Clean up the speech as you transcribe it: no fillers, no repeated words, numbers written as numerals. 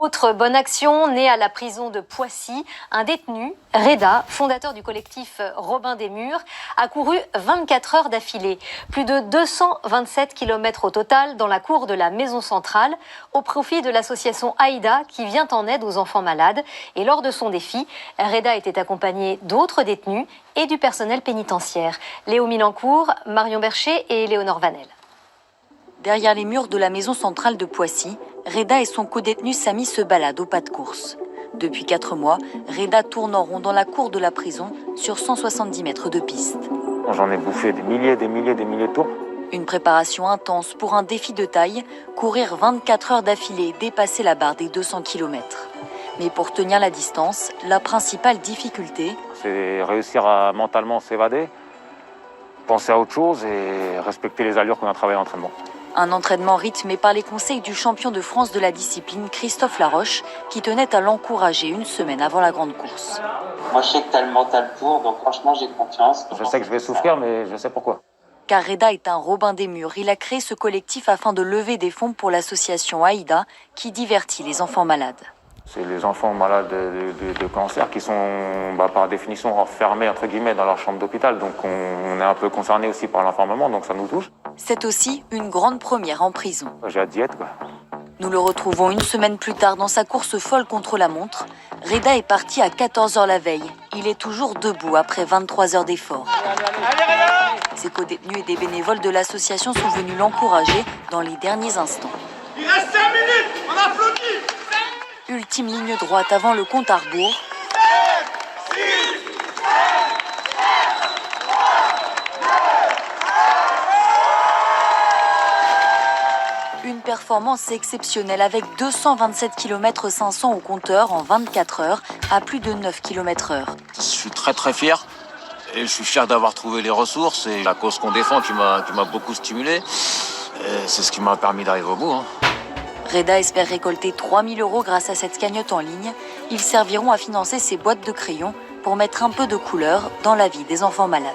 Autre bonne action, née à la prison de Poissy, un détenu, Reda, fondateur du collectif Robin des Murs, a couru 24 heures d'affilée, plus de 227 km au total dans la cour de la maison centrale, au profit de l'association Aïda qui vient en aide aux enfants malades. Et lors de son défi, Reda était accompagné d'autres détenus et du personnel pénitentiaire. Léo Milancourt, Marion Bercher et Léonore Vanel. Derrière les murs de la maison centrale de Poissy, Reda et son codétenu Samy se baladent au pas de course. Depuis 4 mois, Reda tourne en rond dans la cour de la prison sur 170 mètres de piste. J'en ai bouffé des milliers de tours. Une préparation intense pour un défi de taille, courir 24 heures d'affilée et dépasser la barre des 200 km. Mais pour tenir la distance, la principale difficulté, c'est réussir à mentalement s'évader, penser à autre chose et respecter les allures qu'on a travaillé à l'entraînement. Un entraînement rythmé par les conseils du champion de France de la discipline, Christophe Laroche, qui tenait à l'encourager une semaine avant la grande course. Moi, je sais que tu as le mental pour, donc franchement, j'ai confiance. Je sais que je vais souffrir, mais je sais pourquoi. Car Reda est un Robin des Murs. Il a créé ce collectif afin de lever des fonds pour l'association Aïda, qui divertit les enfants malades. C'est les enfants malades de cancer qui sont par définition enfermés entre guillemets dans leur chambre d'hôpital. Donc on est un peu concerné aussi par l'enfermement, donc ça nous touche. C'est aussi une grande première en prison. J'ai hâte d'y être, quoi. Nous le retrouvons une semaine plus tard dans sa course folle contre la montre. Reda est parti à 14h la veille. Il est toujours debout après 23 heures d'effort. Ses codétenus et des bénévoles de l'association sont venus l'encourager dans les derniers instants. Il reste 5 minutes, on applaudit. Ultime ligne droite avant le compte à rebours. Une performance exceptionnelle avec 227 km 500 au compteur en 24 heures à plus de 9 km/h. Je suis très fier et je suis fier d'avoir trouvé les ressources et la cause qu'on défend qui m'a beaucoup stimulé. C'est ce qui m'a permis d'arriver au bout. Reda espère récolter 3 000 € grâce à cette cagnotte en ligne. Ils serviront à financer ses boîtes de crayons pour mettre un peu de couleur dans la vie des enfants malades.